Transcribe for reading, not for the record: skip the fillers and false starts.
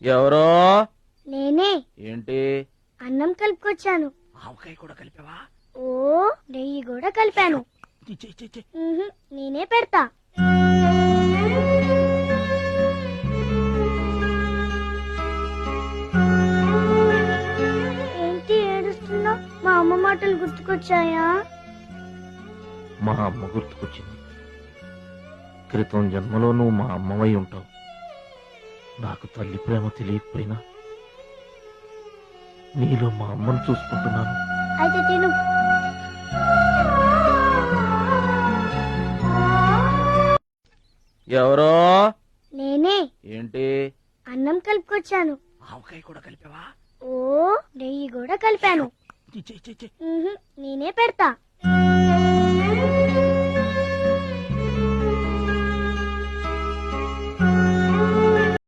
ఎవరో? నేనే. ఏంటి? అన్నం కలుపుకొచ్చాను. ఆవకాయ కూడా కలిపావా? ఓ, నెయ్యి కూడా కలిపాను. నేనే పెడతా. ఏంటి ఏడుస్తున్నావు? మా అమ్మ మాటలు గుర్తుకొచ్చాయా? మా అమ్మ గుర్తుకొచ్చింది. క్రితం జన్మలో నువ్వు మా అమ్మవై ఉంటావు. నాకు తల్లి ప్రేమ తెలియకపోయినా నీలో మా అమ్మను చూసుకుంటున్నాను. అయితే తిను. ఎవరో? నేనే. ఏంటి? అన్నం కలుపుకొచ్చాను. ఆవకాయ కూడా కలిపావా? ఓ, నెయ్యి కూడా కలిపాను. నేనే పెడతా.